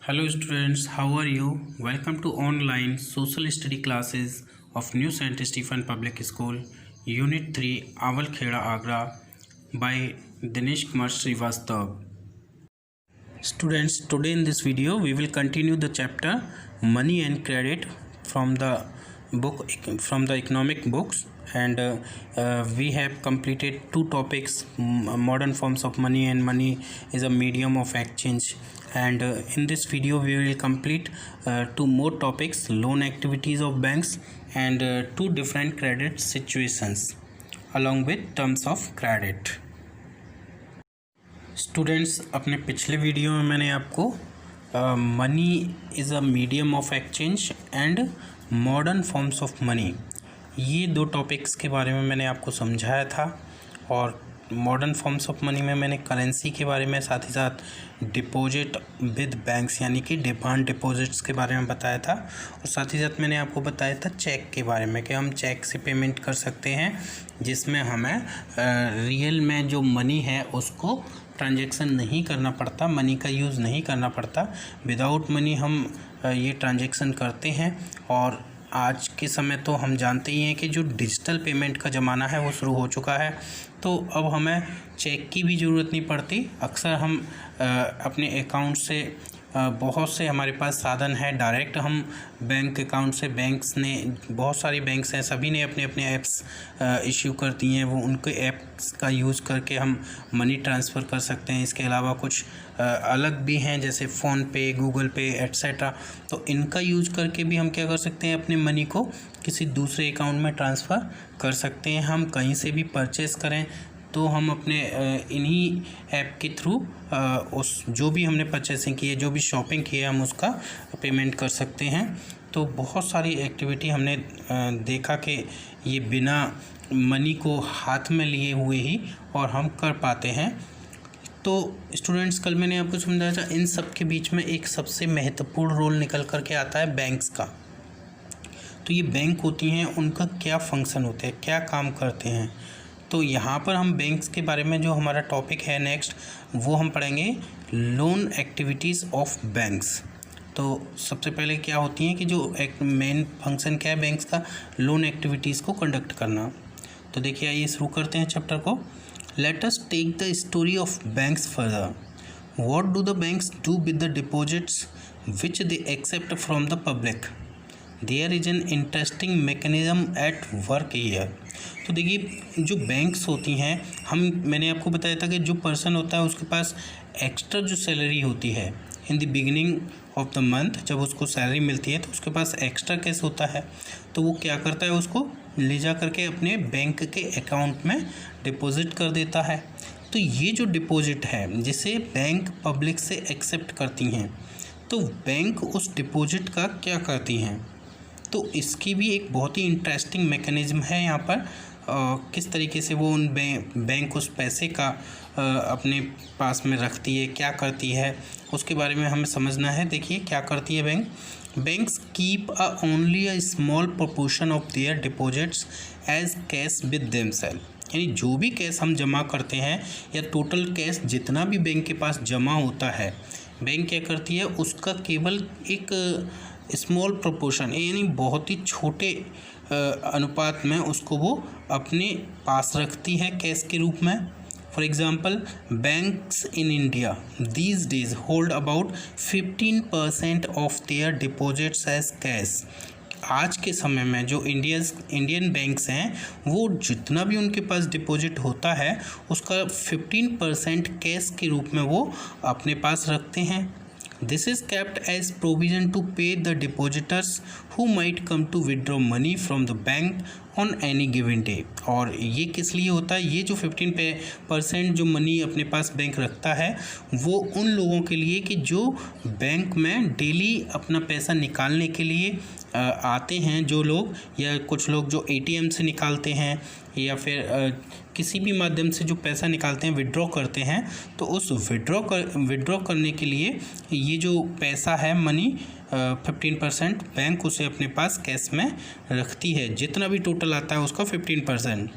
Hello students, how are you? Welcome to online social study classes of New Saint Stephen Public School, Unit 3, Awal Kheda Agra by Dinesh Kumar Srivastav. Students, today in this video we will continue the chapter Money and Credit from the economic books, and we have completed two topics, modern forms of money and money is a medium of exchange. And in this video we will complete two more topics, loan activities of banks and two different credit situations along with terms of credit. Students, अपने पिछले video में मैंने आपको money is a medium of exchange and modern forms of money, ये दो topics के बारे में मैंने आपको समझाया था। और मॉडर्न फॉर्म्स ऑफ मनी में मैंने करेंसी के बारे में, साथ ही साथ डिपॉजिट विद बैंक्स यानी कि डिमांड डिपॉजिट्स के बारे में बताया था। और साथ ही साथ मैंने आपको बताया था चेक के बारे में कि हम चेक से पेमेंट कर सकते हैं, जिसमें हमें रियल में जो मनी है उसको ट्रांजैक्शन नहीं करना पड़ता, मनी का यूज़ नहीं करना पड़ता। विदाउट मनी हम ये ट्रांजैक्शन करते हैं। और आज के समय तो हम जानते ही हैं कि जो डिजिटल पेमेंट का ज़माना है वो शुरू हो चुका है, तो अब हमें चेक की भी ज़रूरत नहीं पड़ती। अक्सर हम अपने अकाउंट से बहुत से हमारे पास साधन है, डायरेक्ट हम बैंक अकाउंट से, बैंक्स ने, बहुत सारी बैंक्स हैं, सभी ने अपने अपने ऐप्स इश्यू कर दिए हैं, वो उनके ऐप्स का यूज़ करके हम मनी ट्रांसफ़र कर सकते हैं। इसके अलावा कुछ अलग भी हैं जैसे फ़ोन पे, गूगल पे एट्सेट्रा, तो इनका यूज़ करके भी हम क्या कर सकते हैं, अपने मनी को किसी दूसरे अकाउंट में ट्रांसफ़र कर सकते हैं। हम कहीं से भी परचेज़ करें तो हम अपने इन्हीं ऐप के थ्रू उस जो भी हमने परचेसिंग की है, जो भी शॉपिंग की है, हम उसका पेमेंट कर सकते हैं। तो बहुत सारी एक्टिविटी हमने देखा कि ये बिना मनी को हाथ में लिए हुए ही और हम कर पाते हैं। तो स्टूडेंट्स, कल मैंने आपको समझाया था, इन सब के बीच में एक सबसे महत्वपूर्ण रोल निकल कर के आता है बैंक्स का। तो ये बैंक होती हैं, उनका क्या फंक्शन होता है, क्या काम करते हैं। तो यहाँ पर हम बैंक्स के बारे में, जो हमारा टॉपिक है नेक्स्ट, वो हम पढ़ेंगे लोन एक्टिविटीज़ ऑफ बैंक्स। तो सबसे पहले क्या होती हैं कि जो एक मेन फंक्शन क्या है बैंक्स का, लोन एक्टिविटीज़ को कंडक्ट करना। तो देखिए, आइए शुरू करते हैं चैप्टर को। Let us take the story of banks further. What do the banks do with the deposits which they accept from the public? There is an interesting mechanism at work here. तो देखिए, जो banks होती हैं, मैंने आपको बताया था कि जो पर्सन होता है उसके पास एक्स्ट्रा जो सैलरी होती है in the beginning of the month, जब उसको सैलरी मिलती है तो उसके पास एक्स्ट्रा कैश होता है, तो वो क्या करता है, उसको ले जा करके अपने बैंक के अकाउंट में डिपॉजिट कर देता है। तो ये जो डिपॉजिट है जिसे बैंक पब्लिक से एक्सेप्ट करती हैं, तो बैंक उस डिपॉजिट का क्या करती हैं, तो इसकी भी एक बहुत ही इंटरेस्टिंग मैकेनिज़्म है यहाँ पर। किस तरीके से वो उन बैंक उस पैसे का अपने पास में रखती है, क्या करती है, उसके बारे में हमें समझना है। देखिए क्या करती है banks keep only a small proportion of their deposits as cash with themselves. यानी जो भी कैश हम जमा करते हैं या टोटल कैश जितना भी बैंक के पास जमा होता है, बैंक क्या करती है, उसका केवल एक स्मॉल प्रोपोर्शन यानी बहुत ही छोटे अनुपात में उसको वो अपने पास रखती है कैश के रूप में। For example, banks in India these days hold about 15% of their deposits as cash. आज के समय में जो इंडियन बैंक्स हैं, वो जितना भी उनके पास डिपॉजिट होता है उसका 15% कैश के रूप में वो अपने पास रखते हैं। This is kept as provision to pay the depositors who might come to withdraw money from the bank on any given day। और ये किस लिए होता है, ये जो 15% जो मनी अपने पास बैंक रखता है, वो उन लोगों के लिए कि जो बैंक में डेली अपना पैसा निकालने के लिए आते हैं, जो लोग, या कुछ लोग जो ATM से निकालते हैं या फिर किसी भी माध्यम से जो पैसा निकालते हैं, विड्रॉ करते हैं, तो उस विड्रॉ करने के लिए ये जो पैसा है मनी 15% बैंक उसे अपने पास कैश में रखती है, जितना भी टोटल आता है उसका 15%।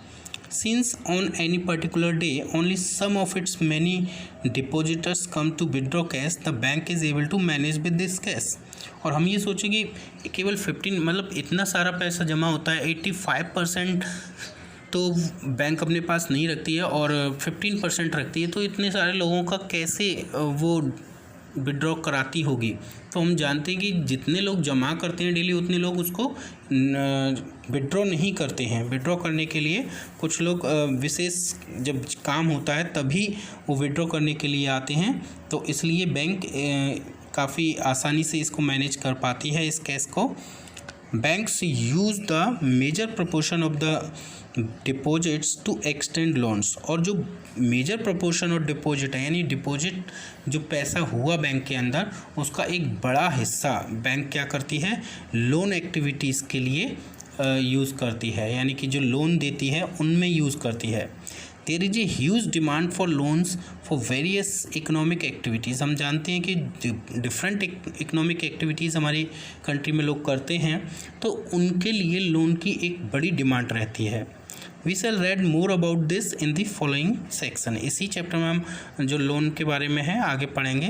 Since on any particular day only some of its many depositors come to withdraw cash, the bank is able to manage with this cash. और हम ये सोचें कि केवल 15 मतलब इतना सारा पैसा जमा होता है, 85% तो बैंक अपने पास नहीं रखती है और 15% रखती है, तो इतने सारे लोगों का कैसे वो विड्रॉ कराती होगी। तो हम जानते हैं कि जितने लोग जमा करते हैं डेली उतने लोग उसको विड्रॉ नहीं करते हैं। विड्रॉ करने के लिए कुछ लोग विशेष जब काम होता है तभी वो विड्रॉ करने के लिए आते हैं, तो इसलिए बैंक काफ़ी आसानी से इसको मैनेज कर पाती है इस केस को। Banks use the major proportion of the deposits to extend loans, और जो मेजर प्रोपोर्शन और डिपॉजिट है यानी डिपॉजिट जो पैसा हुआ बैंक के अंदर उसका एक बड़ा हिस्सा बैंक क्या करती है, लोन एक्टिविटीज़ के लिए यूज़ करती है, यानी कि जो लोन देती है उनमें यूज़ करती है। There is a huge demand for loans for various economic activities. हम जानते हैं कि डिफरेंट इकोनॉमिक एक्टिविटीज़ हमारी कंट्री में लोग करते हैं, तो उनके लिए लोन की एक बड़ी डिमांड रहती है। We shall read more about this in the following section. इसी चैप्टर में हम जो लोन के बारे में है आगे पढ़ेंगे।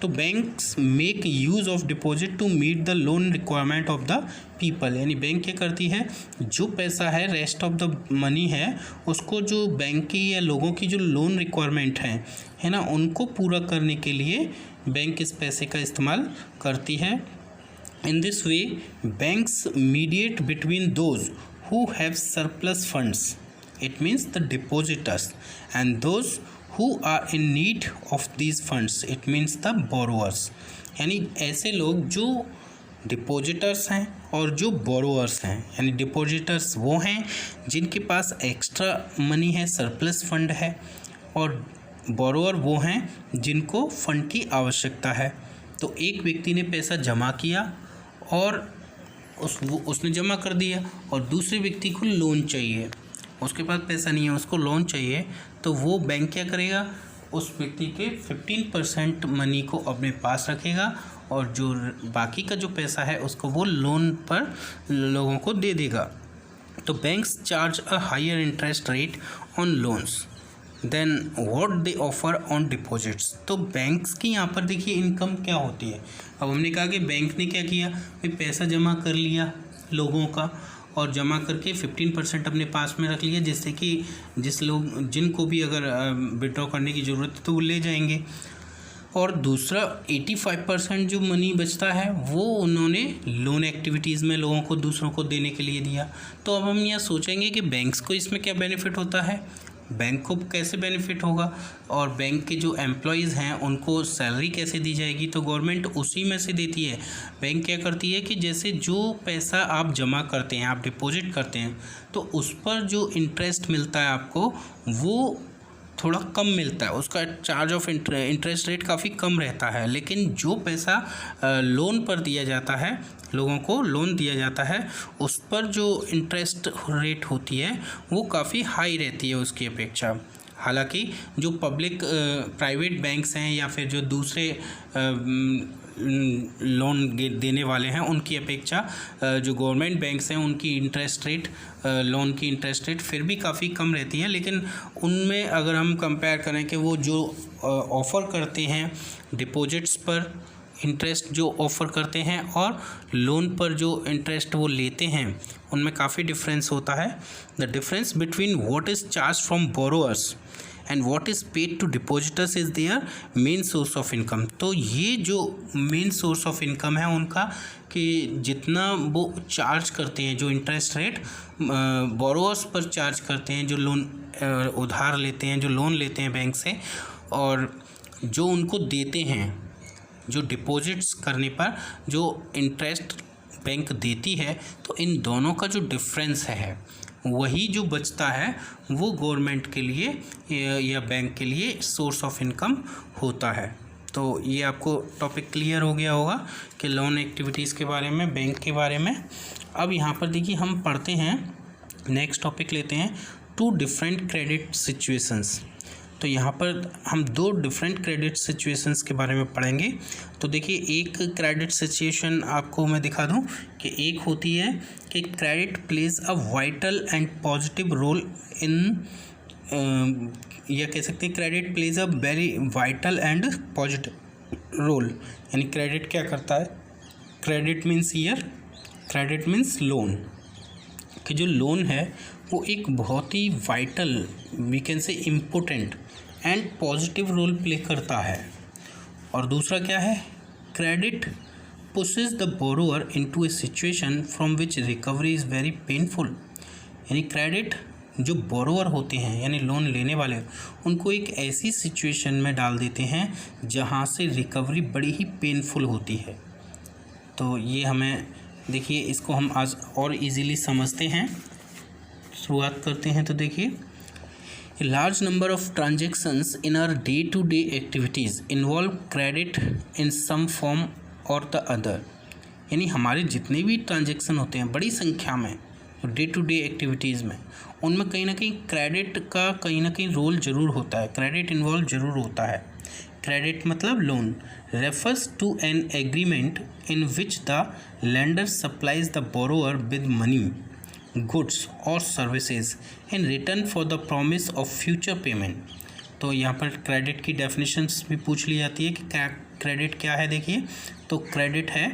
तो banks make use of deposit to meet the loan requirement of the people, यानी बैंक क्या करती है, जो पैसा है रेस्ट ऑफ द मनी है उसको जो बैंक की या लोगों की जो लोन रिक्वायरमेंट है ना, उनको पूरा करने के लिए बैंक इस पैसे का इस्तेमाल करती है। In this way banks mediate between those who have surplus funds, it means the depositors, and those who are in need of these funds, it means the borrowers। यानी ऐसे लोग जो डिपॉजिटर्स हैं और जो बोरोअर्स हैं, यानी डिपॉजिटर्स वो हैं जिनके पास एक्स्ट्रा मनी है, सरप्लस फंड है, और बोरोअर वो हैं जिनको फंड की आवश्यकता है। तो एक व्यक्ति ने पैसा जमा किया और उसने जमा कर दिया, और दूसरे व्यक्ति को लोन चाहिए, उसके पास पैसा नहीं है, उसको लोन चाहिए, तो वो बैंक क्या करेगा, उस व्यक्ति के 15% मनी को अपने पास रखेगा और जो बाकी का जो पैसा है उसको वो लोन पर लोगों को दे देगा। तो banks charge a higher interest rate on loans than what they offer on deposits. तो बैंक्स की यहाँ पर देखिए इनकम क्या होती है। अब हमने कहा कि बैंक ने क्या किया, भाई पैसा जमा कर लिया लोगों का और जमा करके 15% अपने पास में रख लिया, जिससे कि जिनको भी अगर विड्रॉ करने की ज़रूरत है तो वो ले जाएंगे, और दूसरा 85% जो मनी बचता है वो उन्होंने लोन एक्टिविटीज़ में लोगों को दूसरों को देने के लिए दिया। तो अब हम यह सोचेंगे कि बैंक्स को इसमें क्या बेनिफिट होता है, बैंक को कैसे बेनिफिट होगा, और बैंक के जो एम्प्लॉयज़ हैं उनको सैलरी कैसे दी जाएगी। तो गवर्नमेंट उसी में से देती है। बैंक क्या करती है कि जैसे जो पैसा आप जमा करते हैं, आप डिपॉजिट करते हैं, तो उस पर जो इंटरेस्ट मिलता है आपको वो थोड़ा कम मिलता है, उसका चार्ज ऑफ इंटरेस्ट रेट काफ़ी कम रहता है। लेकिन जो पैसा लोन पर दिया जाता है, लोगों को लोन दिया जाता है, उस पर जो इंटरेस्ट रेट होती है वो काफ़ी हाई रहती है उसकी अपेक्षा। हालांकि जो पब्लिक प्राइवेट बैंक्स हैं या फिर जो दूसरे लोन देने वाले हैं उनकी अपेक्षा जो गवर्नमेंट बैंक्स हैं उनकी इंटरेस्ट रेट, लोन की इंटरेस्ट रेट फिर भी काफ़ी कम रहती है। लेकिन उनमें अगर हम कंपेयर करें कि वो जो ऑफ़र करते हैं डिपॉजिट्स पर इंटरेस्ट जो ऑफ़र करते हैं और लोन पर जो इंटरेस्ट वो लेते हैं, उनमें काफ़ी डिफरेंस होता है। The difference between what is charge from borrowers and what is paid to depositors is their main source of income. तो ये जो मेन सोर्स ऑफ इनकम है उनका, कि जितना वो चार्ज करते हैं, जो इंटरेस्ट रेट बोरोअर्स पर चार्ज करते हैं, जो लोन उधार लेते हैं, जो लोन लेते हैं बैंक से, और जो उनको देते हैं, जो डिपॉजिट्स करने पर जो इंटरेस्ट बैंक देती है, तो इन दोनों का जो डिफरेंस है वही जो बचता है वो गवर्नमेंट के लिए या बैंक के लिए सोर्स ऑफ इनकम होता है। तो ये आपको टॉपिक क्लियर हो गया होगा कि लोन एक्टिविटीज़ के बारे में, बैंक के बारे में। अब यहाँ पर देखिए हम पढ़ते हैं, नेक्स्ट टॉपिक लेते हैं, 2 डिफरेंट क्रेडिट सिचुएशंस। तो यहाँ पर हम दो डिफरेंट क्रेडिट सिचुएशंस के बारे में पढ़ेंगे। तो देखिए, एक क्रेडिट सिचुएशन आपको मैं दिखा दूँ कि एक होती है कि credit plays a vital and positive role in, या कह सकते हैं credit plays a very vital and positive role. यानी क्रेडिट क्या करता है, क्रेडिट मीन्स लोन, कि जो लोन है वो एक बहुत ही vital, we can say important and positive role play करता है। और दूसरा क्या है, credit pushes the borrower into a situation from which recovery is very painful. यानी क्रेडिट जो बोरोअर होते हैं यानी लोन लेने वाले, उनको एक ऐसी सिचुएशन में डाल देते हैं जहां से रिकवरी बड़ी ही पेनफुल होती है। तो ये हमें देखिए, इसको हम आज और इजीली समझते हैं। शुरुआत करते हैं। तो देखिए, A large number of transactions in our day-to-day activities involve credit in some form or the other। यानी हमारे जितने भी ट्रांजेक्शन होते हैं बड़ी संख्या में डे टू डे एक्टिविटीज़ में, उनमें कहीं ना कहीं क्रेडिट का कहीं ना कहीं रोल ज़रूर होता है, क्रेडिट इन्वॉल्व ज़रूर होता है। क्रेडिट मतलब loan refers to an agreement in which the lender supplies the borrower with money, goods और services in return for the promise of future payment. तो यहाँ पर क्रेडिट की डेफिनेशंस भी पूछ ली जाती है कि क्रेडिट क्या है। देखिए, तो क्रेडिट है,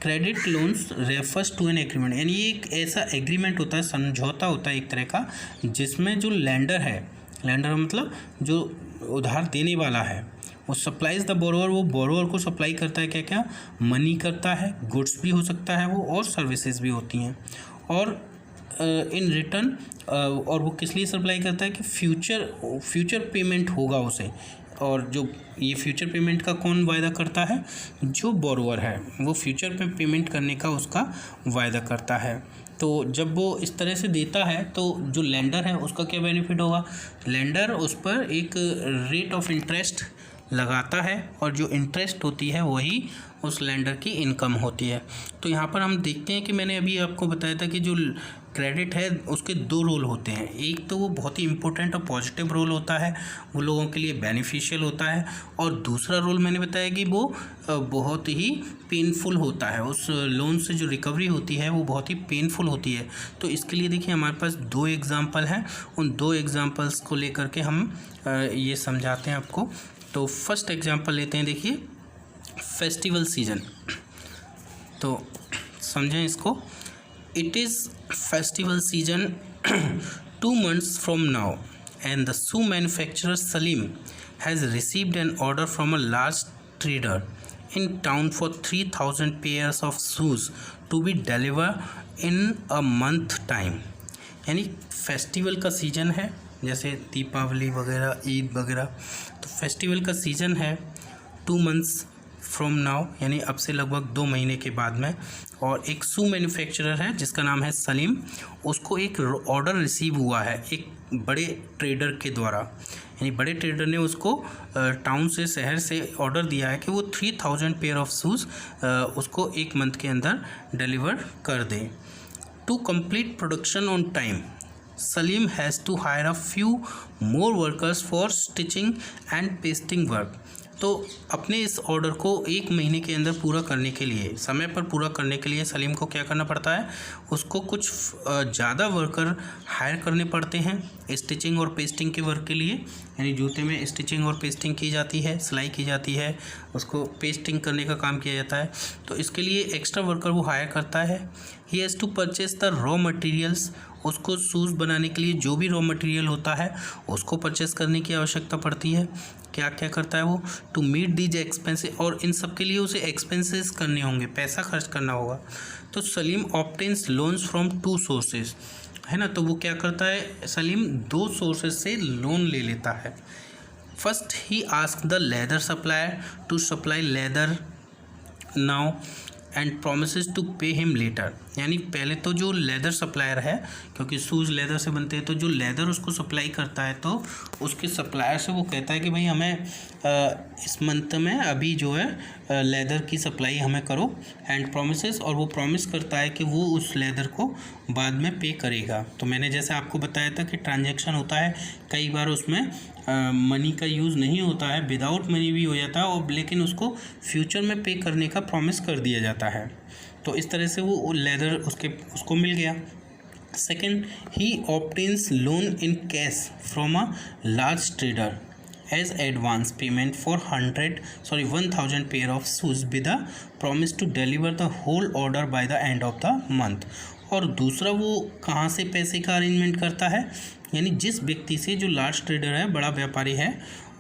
credit loans refers to an agreement, यानी ये एक ऐसा एग्रीमेंट होता है, समझौता होता है एक तरह का, जिसमें जो लेंडर है, लेंडर मतलब जो उधार देने वाला है, वो सप्लाइज द बोरोअर, वो बोरोअर को सप्लाई करता है क्या क्या, मनी करता है, गुड्स भी हो सकता है वो, और सर्विसेज भी होती हैं। और इन रिटर्न, और वो किस लिए सप्लाई करता है कि फ्यूचर पेमेंट होगा उसे। और जो ये फ्यूचर पेमेंट का कौन वायदा करता है, जो बोरोअर है वो फ्यूचर पे पेमेंट करने का उसका वायदा करता है। तो जब वो इस तरह से देता है तो जो लेंडर है उसका क्या बेनिफिट होगा, लेंडर उस पर एक रेट ऑफ इंटरेस्ट लगाता है, और जो इंटरेस्ट होती है वही उस लेंडर की इनकम होती है। तो यहाँ पर हम देखते हैं कि मैंने अभी आपको बताया था कि जो क्रेडिट है उसके दो रोल होते हैं। एक तो वो बहुत ही इंपॉर्टेंट और पॉजिटिव रोल होता है, वो लोगों के लिए बेनिफिशियल होता है, और दूसरा रोल मैंने बताया कि वो बहुत ही पेनफुल होता है, उस लोन से जो रिकवरी होती है वो बहुत ही पेनफुल होती है। तो इसके लिए देखिए हमारे पास दो एग्जाम्पल हैं, उन दो एग्जाम्पल्स को लेकर के हम ये समझाते हैं आपको। तो फर्स्ट एग्जाम्पल लेते हैं, देखिए फेस्टिवल सीजन। तो समझें इसको, it is festival season 2 months from now and the shoe manufacturer Salim has received an order from a large trader in town for 3000 pairs of shoes to be delivered in a month time। यानी festival का season है, जैसे दीपावली वगैरह, ईद वगैरह, तो festival का season है 2 months from now, यानी अब से लगभग 2 महीने के बाद में। और एक शू मैन्युफैक्चरर है जिसका नाम है सलीम, उसको एक ऑर्डर रिसीव हुआ है एक बड़े ट्रेडर के द्वारा, यानी बड़े ट्रेडर ने उसको टाउन से, शहर से ऑर्डर दिया है कि वो 3000 पेयर ऑफ शूज़ उसको 1 मंथ के अंदर डिलीवर कर दे। To complete production on time Salim has to hire a few more workers for stitching and pasting work. तो अपने इस ऑर्डर को 1 महीने के अंदर पूरा करने के लिए, समय पर पूरा करने के लिए सलीम को क्या करना पड़ता है, उसको कुछ ज़्यादा वर्कर हायर करने पड़ते हैं स्टिचिंग और पेस्टिंग के वर्क के लिए। यानी जूते में स्टिचिंग और पेस्टिंग की जाती है, सिलाई की जाती है, उसको पेस्टिंग करने का काम किया जाता है, तो इसके लिए एक्स्ट्रा वर्कर वो हायर करता है। He has to purchase the raw materials, उसको शूज़ बनाने के लिए जो भी रॉ मटेरियल होता है उसको परचेस करने की आवश्यकता पड़ती है। क्या क्या करता है वो, टू मीट दीज एक्सपेंसेस, और इन सब के लिए उसे एक्सपेंसेस करने होंगे, पैसा खर्च करना होगा। तो Salim obtains loans from 2 sources, है ना, तो वो क्या करता है, सलीम 2 सोर्सेज से लोन ले लेता है। First he ask the leather supplier to supply leather now and promises to pay him later. यानी पहले तो जो लेदर सप्लायर है, क्योंकि शूज़ लेदर से बनते हैं, तो जो लेदर उसको सप्लाई करता है तो उसके सप्लायर से वो कहता है कि भाई हमें इस मंथ में अभी जो है लेदर की सप्लाई हमें करो, एंड प्रोमिसेस, और वो प्रॉमिस करता है कि वो उस लेदर को बाद में पे करेगा। तो मैंने जैसे आपको बताया था कि ट्रांजैक्शन होता है, कई बार उसमें मनी का यूज़ नहीं होता है, विदाउट मनी भी हो जाता है, और लेकिन उसको फ्यूचर में पे करने का प्रॉमिस कर दिया जाता है। तो इस तरह से वो लेदर उसको मिल गया। Second, he obtains loan in cash from a large trader as advance payment for 1000 pair of shoes with a promise to deliver the whole order by the end of the month. और दूसरा, वो कहाँ से पैसे का arrangement करता है, यानी जिस व्यक्ति से, जो लार्ज ट्रेडर है, बड़ा व्यापारी है,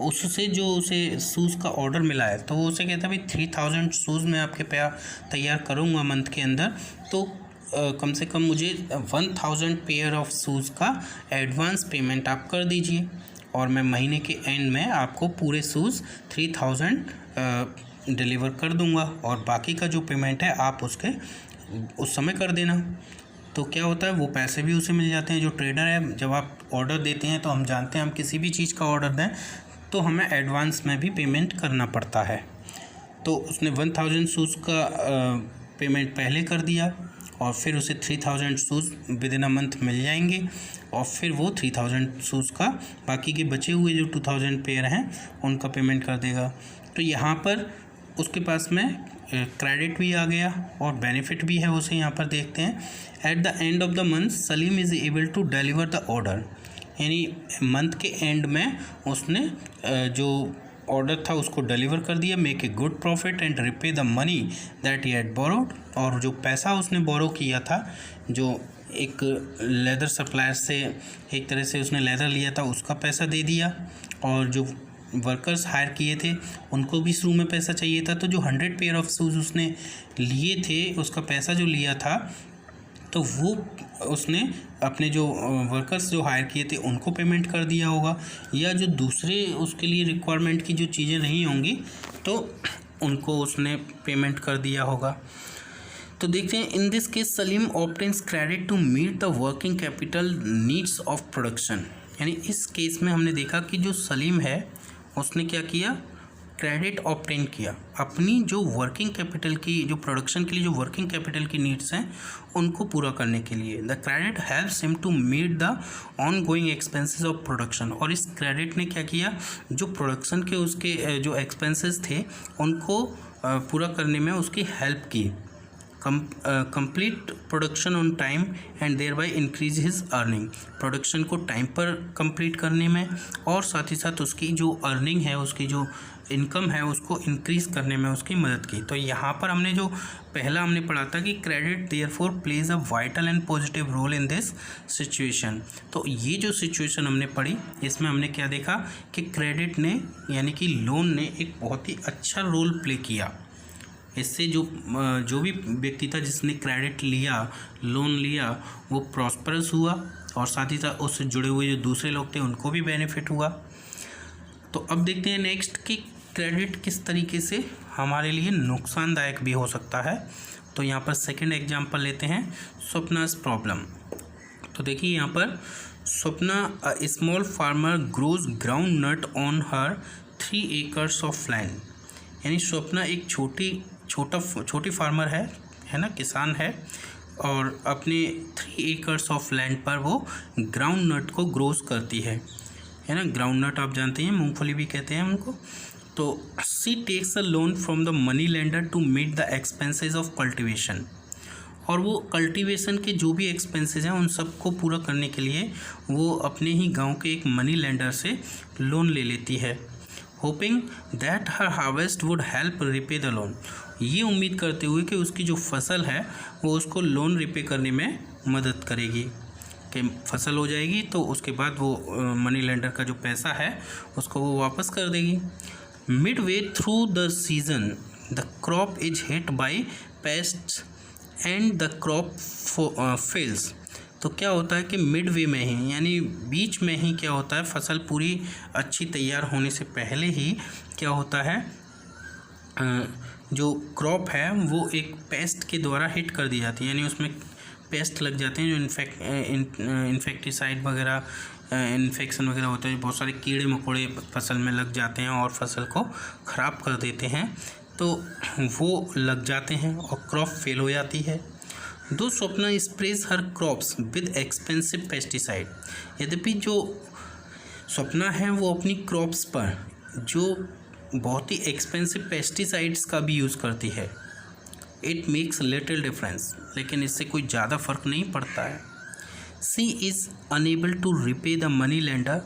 उससे जो उसे शूज़ का ऑर्डर मिला है, तो वो उसे कहता है भाई 3000 शूज़ मैं आपके तैयार करूँगा मंथ के अंदर, तो कम से कम मुझे 1000 पेयर ऑफ शूज़ का एडवांस पेमेंट आप कर दीजिए, और मैं महीने के एंड में आपको पूरे शूज़ 3000 डिलीवर कर दूंगा, और बाकी का जो पेमेंट है आप उसके उस समय कर देना। तो क्या होता है, वो पैसे भी उसे मिल जाते हैं। जो ट्रेडर है, जब आप ऑर्डर देते हैं तो हम जानते हैं, हम किसी भी चीज़ का ऑर्डर दें तो हमें एडवांस में भी पेमेंट करना पड़ता है। तो उसने 1000 शूज़ का पेमेंट पहले कर दिया, और फिर उसे 3000 shoes within a month मिल जाएंगे, और फिर वो 3000 शूज़ का बाकी के बचे हुए जो 2000 पेयर हैं उनका पेमेंट कर देगा। तो यहाँ पर उसके पास में क्रेडिट भी आ गया और बेनिफिट भी है उसे। यहाँ पर देखते हैं, at the end of the month Salim is able to deliver the order, यानी मंथ के एंड में उसने जो ऑर्डर था उसको डिलीवर कर दिया, make a good profit and repay the money that he had borrowed, और जो पैसा उसने बोरो किया था, जो एक लेदर सप्लायर से एक तरह से उसने लेदर लिया था, उसका पैसा दे दिया, और जो वर्कर्स हायर किए थे उनको भी शुरू में पैसा चाहिए था, तो जो 100 पेयर ऑफ शूज़ उसने लिए थे उसका पैसा जो लिया था, तो वो उसने अपने जो वर्कर्स जो हायर किए थे उनको पेमेंट कर दिया होगा, या जो दूसरे उसके लिए रिक्वायरमेंट की जो चीज़ें नहीं होंगी तो उनको उसने पेमेंट कर दिया होगा। तो देखते हैं, in this case Salim obtains credit to meet the working capital needs of production, यानी इस केस में हमने देखा कि जो सलीम है उसने क्या किया, क्रेडिट ऑब्टेन किया, अपनी जो वर्किंग कैपिटल की, जो प्रोडक्शन के लिए जो वर्किंग कैपिटल की नीड्स हैं उनको पूरा करने के लिए। The credit helps him to meet the ongoing expenses of production, और इस क्रेडिट ने क्या किया, जो प्रोडक्शन के उसके जो एक्सपेंसेस थे उनको पूरा करने में उसकी हेल्प की। Complete production on time and thereby increase his earning, production को टाइम पर कंप्लीट करने में और साथ ही साथ उसकी जो अर्निंग है, उसकी जो इनकम है उसको इंक्रीज़ करने में उसकी मदद की। तो यहाँ पर हमने जो पहला हमने पढ़ा था कि credit therefore plays a vital and positive role in this situation. तो ये जो सिचुएशन हमने पढ़ी इसमें हमने क्या देखा कि क्रेडिट ने यानी कि लोन ने एक बहुत ही अच्छा रोल प्ले किया। इससे जो भी व्यक्ति था जिसने क्रेडिट लिया, लोन लिया, वो प्रॉस्परस हुआ और साथ ही साथ उससे जुड़े हुए जो दूसरे लोग थे उनको भी बेनिफिट हुआ। तो अब देखते हैं नेक्स्ट कि क्रेडिट किस तरीके से हमारे लिए नुकसानदायक भी हो सकता है। तो यहाँ पर सेकंड एग्जांपल लेते हैं, स्वप्ना's प्रॉब्लम। तो देखिए यहाँ पर Swapna a small farmer grows groundnut on her 3 acres of land, यानी स्वप्ना एक छोटी फार्मर है ना, किसान है, और अपने 3 acres ऑफ लैंड पर वो ग्राउंड नट को ग्रोज करती है ना। ग्राउंड नट आप जानते हैं, मूंगफली भी कहते हैं उनको। तो she takes a loan from the money lender to meet the expenses of cultivation, और वो कल्टीवेशन के जो भी एक्सपेंसेस हैं उन सबको पूरा करने के लिए वो अपने ही गांव के एक मनी लेंडर से लोन ले लेती है, hoping that her harvest would help repay the loan, ये उम्मीद करते हुए कि उसकी जो फसल है वो उसको लोन रिपे करने में मदद करेगी, कि फसल हो जाएगी तो उसके बाद वो मनी लेंडर का जो पैसा है उसको वो वापस कर देगी। Mid way through the season the crop is hit by pests and the crop fails. तो क्या होता है कि मिड वे में ही यानी बीच में ही क्या होता है, फसल पूरी अच्छी तैयार होने से पहले ही क्या होता है, जो क्रॉप है वो एक पेस्ट के द्वारा हिट कर दी जाती है, यानी उसमें पेस्ट लग जाते हैं जो इन्फेक्टिसाइड वगैरह इन्फेक्शन वगैरह होते हैं, बहुत सारे कीड़े मकोड़े फसल में लग जाते हैं और फसल को ख़राब कर देते हैं, तो वो लग जाते हैं और क्रॉप फेल हो जाती है। दो Swapna sprays her crops with expensive pesticide, यद्यपि जो स्वप्ना है वो अपनी क्रॉप्स पर जो बहुत ही एक्सपेंसिव पेस्टिसाइड्स का भी यूज़ करती है। इट मेक्स लिटिल डिफरेंस, लेकिन इससे कोई ज़्यादा फर्क नहीं पड़ता है। She is unable to repay the money lender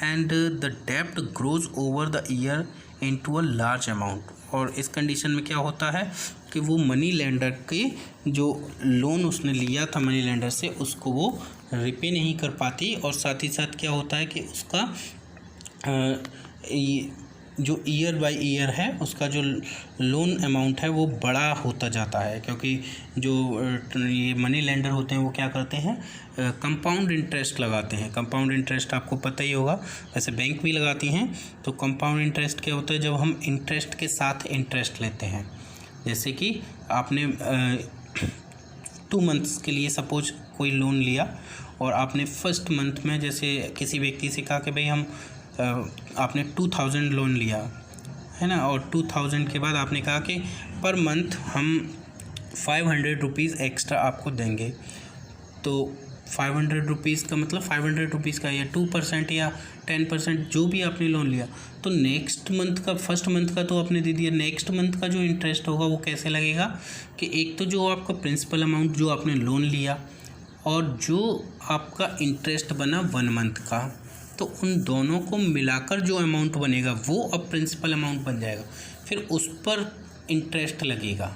and the डेप्ट grows over the year into a large amount. और इस कंडीशन में क्या होता है कि वो मनी लेंडर के जो लोन उसने लिया था मनी लेंडर से, उसको वो रिपे नहीं कर पाती, और साथ ही साथ क्या होता है कि उसका जो ईयर बाय ईयर है उसका जो लोन अमाउंट है वो बड़ा होता जाता है, क्योंकि जो ये मनी लेंडर होते हैं वो क्या करते हैं, कंपाउंड इंटरेस्ट लगाते हैं। कंपाउंड इंटरेस्ट आपको पता ही होगा, वैसे बैंक भी लगाती हैं। तो कंपाउंड इंटरेस्ट क्या होता है, जब हम इंटरेस्ट के साथ इंटरेस्ट लेते हैं। जैसे कि आपने 2 मंथ्स के लिए सपोज कोई लोन लिया, और आपने फर्स्ट मंथ में जैसे किसी व्यक्ति से कहा कि भाई हम आपने 2000 लोन लिया है ना, और 2000 के बाद आपने कहा कि पर मंथ हम 500 रुपीज़ एक्स्ट्रा आपको देंगे। तो 500 रुपीज़ का मतलब 500 रुपीज़ का या 2% या 10% जो भी आपने लोन लिया, तो नेक्स्ट मंथ का, फर्स्ट मंथ का तो आपने दे दिया, नेक्स्ट मंथ का जो इंटरेस्ट होगा वो कैसे लगेगा कि एक तो जो आपका प्रिंसिपल अमाउंट जो आपने लोन लिया और जो आपका इंटरेस्ट बना 1 मंथ का, तो उन दोनों को मिलाकर जो अमाउंट बनेगा वो अब प्रिंसिपल अमाउंट बन जाएगा, फिर उस पर इंटरेस्ट लगेगा।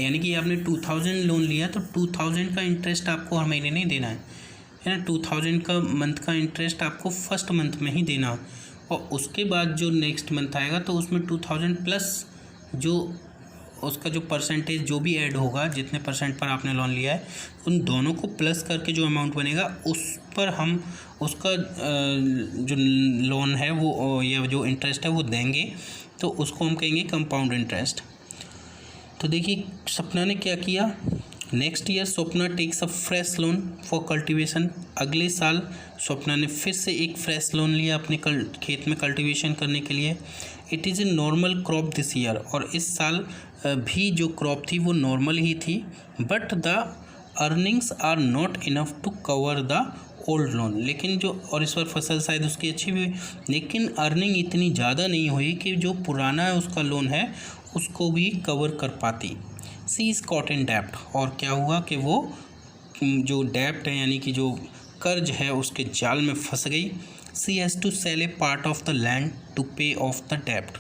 यानी कि आपने 2000 लोन लिया तो 2000 का इंटरेस्ट आपको हर महीने नहीं देना है ना, 2000 का मंथ का इंटरेस्ट आपको फर्स्ट मंथ में ही देना है, और उसके बाद जो नेक्स्ट मंथ आएगा तो उसमें 2000 प्लस जो उसका जो परसेंटेज जो भी ऐड होगा, जितने परसेंट पर आपने लोन लिया है, उन दोनों को प्लस करके जो अमाउंट बनेगा उस पर हम उसका जो लोन है वो या जो इंटरेस्ट है वो देंगे, तो उसको हम कहेंगे कंपाउंड इंटरेस्ट। तो देखिए सपना ने क्या किया, next year Swapna takes a fresh loan for cultivation. अगले साल स्वप्ना ने फिर से एक फ्रेश लोन लिया अपने खेत में कल्टीवेशन करने के लिए। It is a normal crop this year, और इस साल भी जो क्रॉप थी वो नॉर्मल ही थी, but the earnings are not enough to cover the old loan. लेकिन जो, और इस बार फसल शायद उसकी अच्छी भी हुई, लेकिन अर्निंग इतनी ज़्यादा नहीं हुई कि जो पुराना उसका लोन है उसको भी कवर कर पाती। सी इज़ कॉट इन डेप्ट, और क्या हुआ कि वो जो डेप्ट है यानी कि जो कर्ज है उसके जाल में फंस गई। She has to sell a part of the land to pay off the डेप्ट,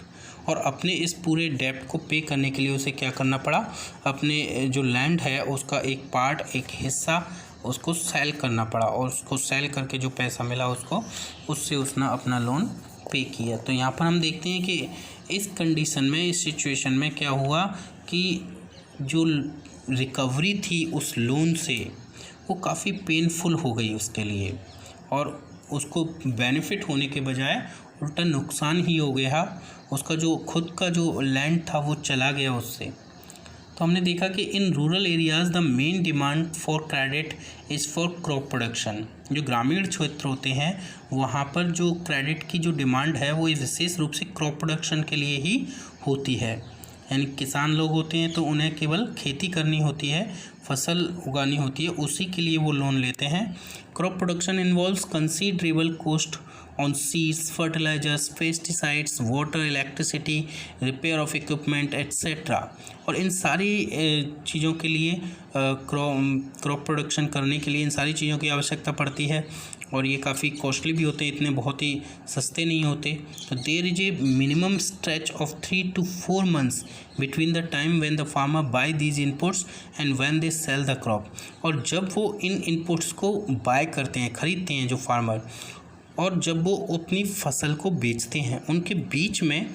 और अपने इस पूरे डेप्ट को पे करने के लिए उसे क्या करना पड़ा, अपने जो लैंड है उसका एक पार्ट, एक हिस्सा उसको सेल करना पड़ा, और उसको सेल करके जो पैसा मिला उसको, उससे उसने अपना लोन पे किया। तो यहाँ पर हम देखते हैं कि इस कंडीशन में, इस सिचुएशन में क्या हुआ कि जो रिकवरी थी उस लोन से वो काफ़ी पेनफुल हो गई उसके लिए, और उसको बेनिफिट होने के बजाय उल्टा नुकसान ही हो गया। उसका जो खुद का जो लैंड था वो चला गया उससे। तो हमने देखा कि in rural areas the main demand for credit is for crop production. जो ग्रामीण क्षेत्र होते हैं वहाँ पर जो क्रेडिट की जो डिमांड है वो विशेष रूप से क्रॉप प्रोडक्शन के लिए ही होती है। यानी किसान लोग होते हैं तो उन्हें केवल खेती करनी होती है, फसल उगानी होती है, उसी के लिए वो लोन लेते हैं। Crop production involves considerable cost on seeds, fertilisers, pesticides, water, electricity, repair of equipment etcetera. और इन सारी चीज़ों के लिए क्रॉप प्रोडक्शन करने के लिए इन सारी चीज़ों की आवश्यकता पड़ती है, और ये काफ़ी कॉस्टली भी होते हैं, इतने बहुत ही सस्ते नहीं होते। तो there is a minimum stretch of 3 to 4 months between the time when the farmer buy these inputs and when they sell the crop. और जब वो इन इनपुट्स को बाय करते हैं, ख़रीदते हैं जो फार्मर, और जब वो अपनी फसल को बेचते हैं, उनके बीच में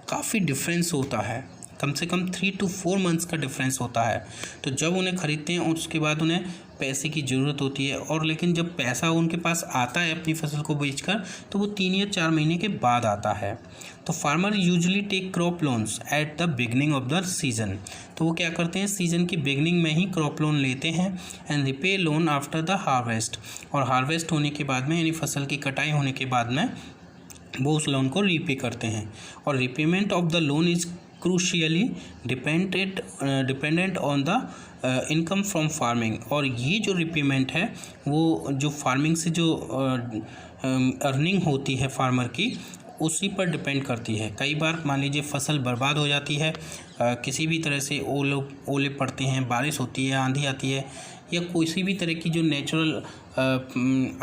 काफ़ी डिफरेंस होता है, कम से कम 3 to 4 months का डिफरेंस होता है। तो जब उन्हें ख़रीदते हैं और उसके बाद उन्हें पैसे की ज़रूरत होती है, और लेकिन जब पैसा उनके पास आता है अपनी फसल को बेचकर, तो वो 3 या 4 महीने के बाद आता है। तो farmer usually take crop loans at the beginning of the season. तो वो क्या करते हैं, सीज़न की बिगनिंग में ही क्रॉप लोन लेते हैं, and repay loan after the harvest. और हार्वेस्ट होने के बाद में, यानी फसल की कटाई होने के बाद में, वो उस लोन को रीपे करते हैं। और repayment of the loan is crucially dependent on the income from farming. और ये जो रिपेमेंट है वो जो फार्मिंग से जो अर्निंग होती है फार्मर की, उसी पर डिपेंड करती है। कई बार मान लीजिए फसल बर्बाद हो जाती है, किसी भी तरह से ओले पड़ते हैं, बारिश होती है, आंधी आती है, या किसी भी तरह की जो नेचुरल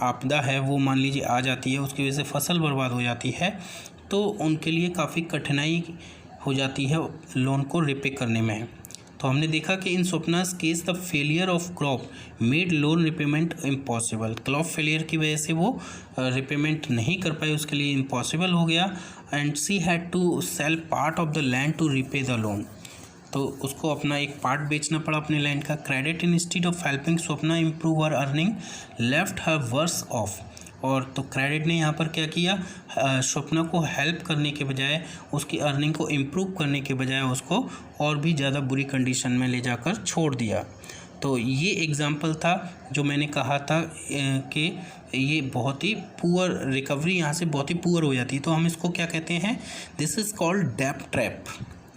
आपदा है वो मान लीजिए आ जाती है, उसकी वजह से फसल बर्बाद हो जाती है, तो उनके लिए काफ़ी कठिनाई हो जाती है लोन को रिपे करने में। तो हमने देखा कि in Swapna's case the failure of crop made loan repayment impossible. Crop failure की वजह से वो रिपेमेंट नहीं कर पाई, उसके लिए इम्पॉसिबल हो गया। And she had to sell part of the land to repay the loan. तो उसको अपना एक पार्ट बेचना पड़ा अपने लैंड का। Credit instead of helping Swapna improve her earning left her worse off. और तो क्रेडिट ने यहाँ पर क्या किया, स्वप्ना को हेल्प करने के बजाय, उसकी अर्निंग को इम्प्रूव करने के बजाय उसको और भी ज़्यादा बुरी कंडीशन में ले जाकर छोड़ दिया। तो ये एग्ज़ाम्पल था जो मैंने कहा था कि ये बहुत ही पुअर रिकवरी यहाँ से बहुत ही पुअर हो जाती है। तो हम इसको क्या कहते हैं, दिस इज़ कॉल्ड डेब्ट ट्रैप।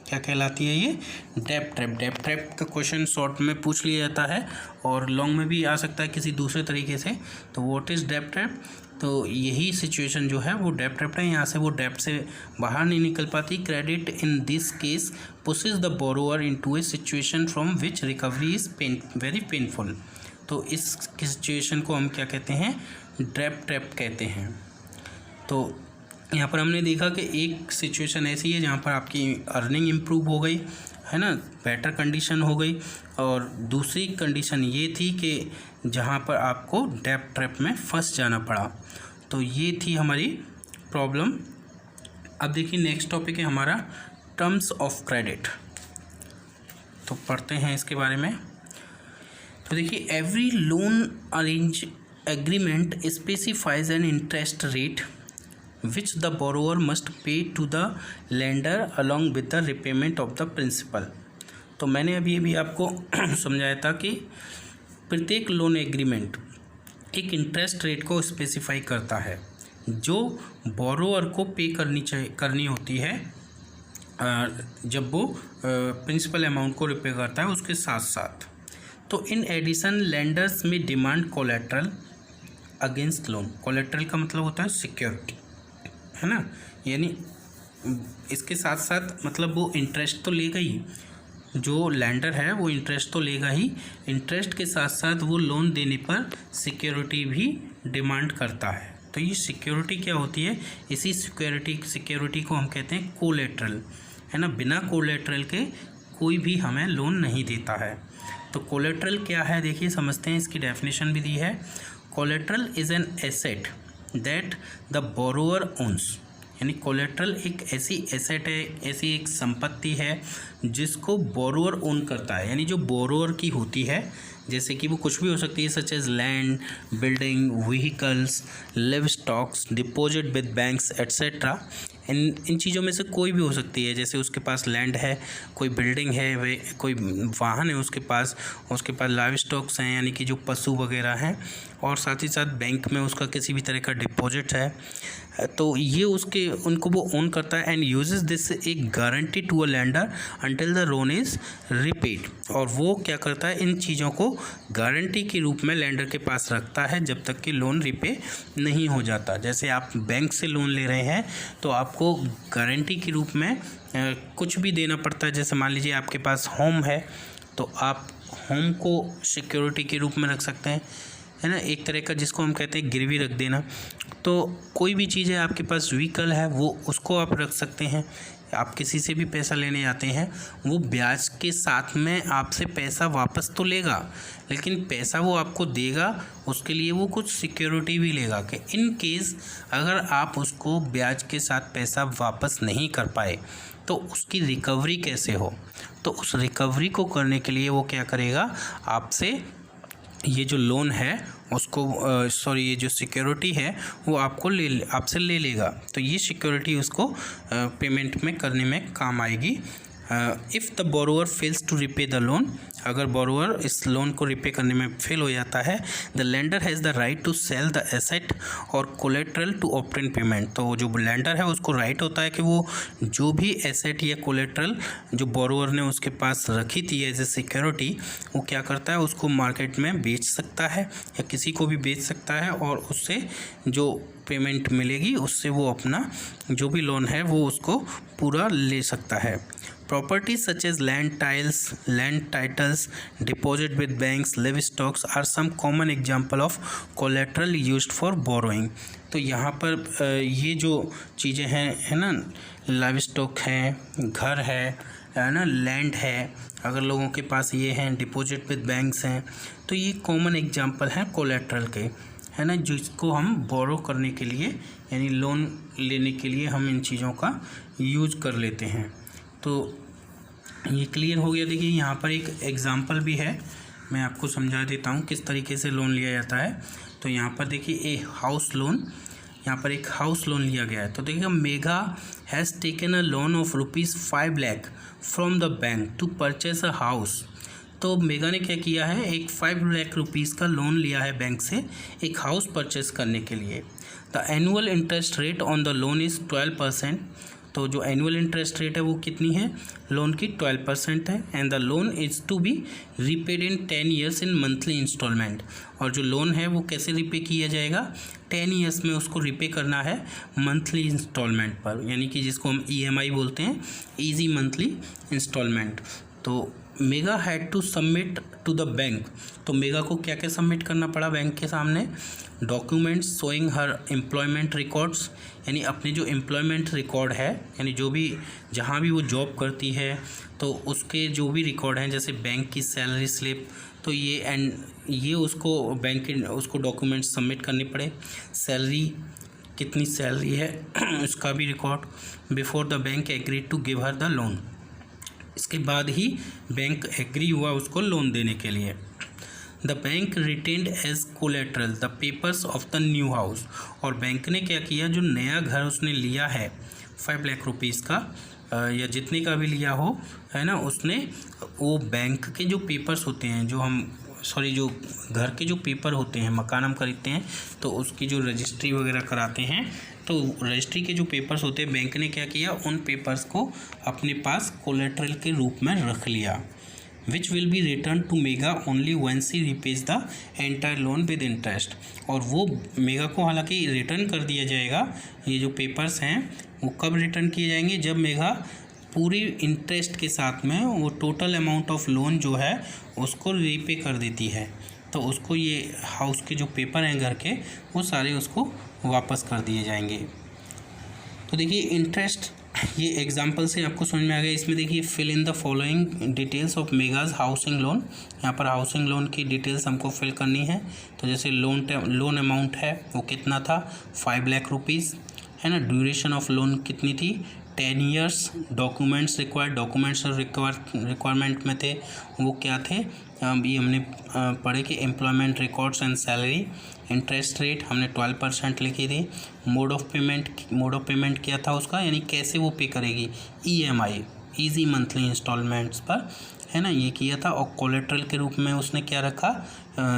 क्या कहलाती है ये, डेब्ट ट्रैप। डेब्ट ट्रैप का क्वेश्चन शॉर्ट में पूछ लिया जाता है और लॉन्ग में भी आ सकता है किसी दूसरे तरीके से। तो व्हाट इज़ डेब्ट ट्रैप, तो यही सिचुएशन जो है वो डेब्ट ट्रैप है। यहाँ से वो डेब्ट से बाहर नहीं निकल पाती। Credit in this case pushes the borrower into a situation from which recovery is very painful. तो इस सिचुएशन को हम क्या कहते हैं, डेब्ट ट्रैप कहते हैं। तो यहाँ पर हमने देखा कि एक सिचुएशन ऐसी है जहाँ पर आपकी अर्निंग इम्प्रूव हो गई है ना, बेटर कंडीशन हो गई, और दूसरी कंडीशन ये थी कि जहाँ पर आपको डेब्ट ट्रैप में फंस जाना पड़ा। तो ये थी हमारी प्रॉब्लम। अब देखिए नेक्स्ट टॉपिक है हमारा टर्म्स ऑफ क्रेडिट। तो पढ़ते हैं इसके बारे में। तो देखिए every loan arrange agreement specifies an interest rate which the borrower must pay to the lender along with the repayment of the principal। तो मैंने अभी आपको समझाया था कि प्रत्येक लोन एग्रीमेंट एक इंटरेस्ट रेट को स्पेसिफाई करता है जो बोरोअर को पे करनी होती है जब वो प्रिंसिपल अमाउंट को रिपे करता है उसके साथ साथ। तो इन एडिशन लेंडर्स में demand collateral against loan. Collateral का मतलब होता है सिक्योरिटी, है ना, यानी इसके साथ साथ मतलब वो इंटरेस्ट तो लेगा ही, जो लैंडर है वो इंटरेस्ट तो लेगा ही, इंटरेस्ट के साथ साथ वो लोन देने पर सिक्योरिटी भी डिमांड करता है। तो ये सिक्योरिटी क्या होती है, इसी सिक्योरिटी को हम कहते हैं कोलेट्रल, है ना। बिना कोलेट्रल के कोई भी हमें लोन नहीं देता है। तो कोलेट्रल क्या है देखिए समझते हैं, इसकी डेफिनेशन भी दी है। Collateral is an asset that the borrower owns. यानी कोलेट्रल एक ऐसी एसेट है, ऐसी एक संपत्ति है जिसको बोरोअर ओन करता है, यानी जो बोरोअर की होती है, जैसे कि वो कुछ भी हो सकती है such as land, building, vehicles, livestocks, deposit with banks etcetera. इन चीज़ों में से कोई भी हो सकती है। जैसे उसके पास लैंड है, कोई बिल्डिंग है, वे कोई वाहन है उसके पास लाइव स्टॉक्स हैं यानी कि जो पशु वगैरह हैं, और साथ ही साथ बैंक में उसका किसी भी तरह का डिपॉजिट है। तो ये उनको वो ओन करता है एंड यूजेस दिस एक guarantee to a lender until the loan is repaid. और वो क्या करता है, इन चीज़ों को गारंटी के रूप में लैंडर के पास रखता है जब तक कि लोन रिपे नहीं हो जाता। जैसे आप बैंक से लोन ले रहे हैं तो आपको गारंटी के रूप में कुछ भी देना पड़ता है। जैसे मान लीजिए आपके पास होम है तो आप होम को सिक्योरिटी के रूप में रख सकते हैं, है ना, एक तरह का जिसको हम कहते हैं गिरवी रख देना। तो कोई भी चीज़ है, आपके पास व्हीकल है वो उसको आप रख सकते हैं। आप किसी से भी पैसा लेने आते हैं, वो ब्याज के साथ में आपसे पैसा वापस तो लेगा, लेकिन पैसा वो आपको देगा, उसके लिए वो कुछ सिक्योरिटी भी लेगा कि इन केस अगर आप उसको ब्याज के साथ पैसा वापस नहीं कर पाए तो उसकी रिकवरी कैसे हो। तो उस रिकवरी को करने के लिए वो क्या करेगा, आपसे ये जो लोन है उसको ये जो सिक्योरिटी है वो आपसे ले लेगा। तो ये सिक्योरिटी उसको पेमेंट में करने में काम आएगी if the borrower fails to repay the loan, अगर बोरोअर इस लोन को रिपे करने में फेल हो जाता है, the lender has the right to sell the asset और कोलेट्रल टू ऑब्टेन पेमेंट। तो जो लेंडर है उसको राइट होता है कि वो जो भी एसेट या कोलेट्रल जो बोरोअर ने उसके पास रखी थी एज ए सिक्योरिटी, वो क्या करता है, उसको मार्केट में बेच सकता है या किसी को भी बेच सकता है, और उससे जो पेमेंट मिलेगी उससे वो अपना जो भी लोन है वो उसको पूरा ले सकता है। Properties such as land titles, deposit with banks, livestocks are some common example of collateral used for borrowing। तो यहाँ पर ये जो चीज़ें हैं है ना, लाइवस्टॉक है, घर है ना, लैंड है, अगर लोगों के पास ये हैं, डिपॉजिट विद बैंक्स हैं, तो ये कॉमन एग्जांपल हैं कोलेट्रल के, है ना, जिसको हम बोरो करने के लिए यानी लोन लेने के लिए हम इन चीज़ों का यूज कर लेते हैं। तो ये क्लियर हो गया। देखिए यहाँ पर एक एग्जांपल भी है, मैं आपको समझा देता हूँ किस तरीके से लोन लिया जाता है। तो यहाँ पर देखिए एक हाउस लोन, यहाँ पर एक हाउस लोन लिया गया है। तो देखिए mega has taken a loan of ₹5 lakh from the bank to purchase a house. तो मेगा ने क्या किया है, एक 5 लाख रुपीज़ का लोन लिया है बैंक से एक हाउस परचेस करने के लिए। The annual interest rate on the loan is 12%। तो जो एनुअल इंटरेस्ट रेट है वो कितनी है, लोन की 12% है। And the loan is to be repaid in 10 years in monthly instalment. और जो लोन है वो कैसे रिपे किया जाएगा, 10 ईयर्स में उसको रिपे करना है मंथली इंस्टॉलमेंट पर, यानी कि जिसको हम EMI बोलते हैं, ईजी मंथली इंस्टॉलमेंट। तो Megha had to submit to the bank. तो मेगा को क्या क्या सबमिट करना पड़ा बैंक के सामने, documents showing her employment records, यानी अपने जो एम्प्लॉयमेंट रिकॉर्ड है, यानी जो भी जहाँ भी वो जॉब करती है तो उसके जो भी रिकॉर्ड हैं, जैसे बैंक की सैलरी स्लिप, तो ये उसको बैंक के उसको डॉक्यूमेंट्स सबमिट करने पड़े। सैलरी कितनी सैलरी है उसका भी record. Before the bank agree to give her the loan, इसके बाद ही बैंक एग्री हुआ उसको लोन देने के लिए। The bank retained as collateral the papers of the new house. और बैंक ने क्या किया, जो नया घर उसने लिया है 5 लाख रुपीज़ का या जितने का भी लिया हो, है ना, उसने वो बैंक के जो पेपर्स होते हैं, जो घर के जो पेपर होते हैं, मकान हम खरीदते हैं तो उसकी जो रजिस्ट्री वगैरह कराते हैं, तो रजिस्ट्री के जो पेपर्स होते हैं, बैंक ने क्या किया, उन पेपर्स को अपने पास कोलेट्रल के रूप में रख लिया। Which will be return to Megha only once he repays the entire loan with interest. और वो मेगा को हालांकि रिटर्न कर दिया जाएगा, ये जो पेपर्स हैं वो कब रिटर्न किए जाएंगे, जब मेगा पूरी इंटरेस्ट के साथ में वो टोटल अमाउंट ऑफ लोन जो है उसको रीपे कर देती है। तो उसको ये हाउस के जो पेपर हैं घर के, वो सारे उसको वापस कर दिए जाएंगे। तो देखिए इंटरेस्ट, ये एग्जांपल से आपको समझ में आ गया। इसमें देखिए fill in the following details of Megha's housing loan. यहाँ पर हाउसिंग लोन की डिटेल्स हमको फिल करनी है। तो जैसे लोन अमाउंट है वो कितना था, 5 लाख रुपीज़, है ना। ड्यूरेशन ऑफ लोन कितनी थी, 10 ईयर्स। डॉक्यूमेंट्स रिक्वायरमेंट में थे वो क्या थे, ये हमने पढ़े कि employment records and salary. Interest rate हमने 12% लिखी थी। मोड ऑफ पेमेंट क्या था उसका, यानी कैसे वो पे करेगी, EMI ईजी मंथली इंस्टॉलमेंट्स पर, है ना, ये किया था। और कोलेट्रल के रूप में उसने क्या रखा,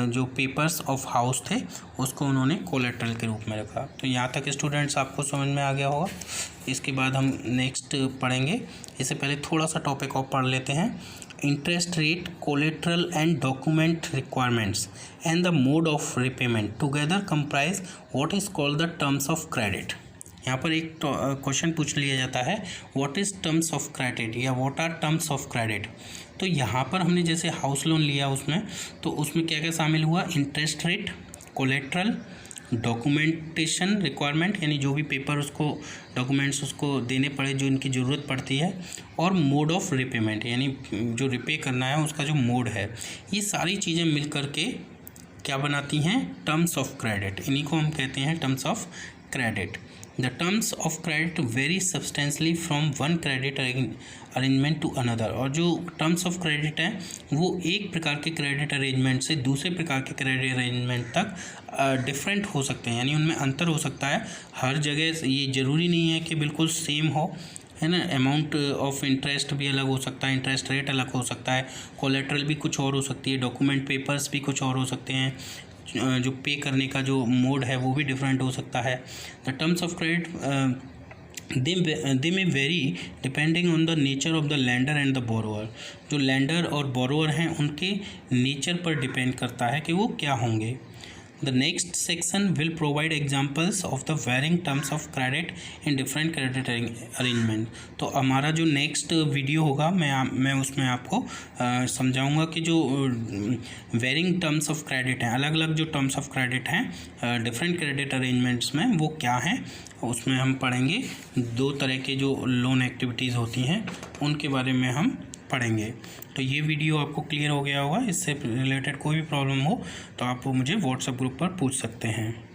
जो पेपर्स ऑफ हाउस थे उसको उन्होंने कोलेट्रल के रूप में रखा। तो यहाँ तक स्टूडेंट्स आपको समझ में आ गया होगा। इसके बाद हम नेक्स्ट पढ़ेंगे। इससे पहले थोड़ा सा टॉपिक और पढ़ लेते हैं। Interest rate, collateral and document requirements and the mode of repayment together comprise what is called the terms of credit. यहाँ पर एक क्वेश्चन पूछ लिया जाता है, what is terms of credit या what are terms of credit. तो यहाँ पर हमने जैसे हाउस लोन लिया उसमें, तो उसमें क्या क्या शामिल हुआ, interest rate, collateral, documentation requirement, यानी जो भी पेपर उसको डॉक्यूमेंट्स उसको देने पड़े जो इनकी ज़रूरत पड़ती है, और मोड ऑफ रिपेमेंट, यानी जो रिपे करना है उसका जो मोड है। ये सारी चीज़ें मिल करके क्या बनाती हैं, टर्म्स ऑफ क्रेडिट। इन्हीं को हम कहते हैं terms of credit. The terms of credit vary substantially from one credit arrangement to another. और जो टर्म्स ऑफ क्रेडिट हैं वो एक प्रकार के क्रेडिट अरेंजमेंट से दूसरे प्रकार के क्रेडिट अरेंजमेंट तक डिफरेंट हो सकते हैं, यानी उनमें अंतर हो सकता है। हर जगह ये ज़रूरी नहीं है कि बिल्कुल सेम हो, है ना। अमाउंट ऑफ इंटरेस्ट भी अलग हो सकता है, इंटरेस्ट रेट अलग हो सकता है, कोलेट्रल भी कुछ और हो सकती है, डॉक्यूमेंट पेपर्स भी कुछ और हो सकते हैं, जो पे करने का जो मोड है वो भी डिफरेंट हो सकता है। The terms of credit they may vary depending on the nature of the lender and the borrower। जो lender और borrower हैं उनके नेचर पर डिपेंड करता है कि वो क्या होंगे। The next section will provide examples of the varying terms of credit in different credit arrangement। तो हमारा जो नेक्स्ट वीडियो होगा मैं उसमें आपको समझाऊंगा कि जो वेरिंग टर्म्स ऑफ क्रेडिट हैं, अलग अलग जो टर्म्स ऑफ क्रेडिट हैं डिफरेंट क्रेडिट अरेंजमेंट्स में, वो क्या हैं। उसमें हम पढ़ेंगे 2 तरह के जो लोन एक्टिविटीज़ होती हैं उनके बारे में हम पढ़ेंगे। तो ये वीडियो आपको क्लियर हो गया होगा। इससे रिलेटेड कोई भी प्रॉब्लम हो तो आप मुझे व्हाट्सएप ग्रुप पर पूछ सकते हैं।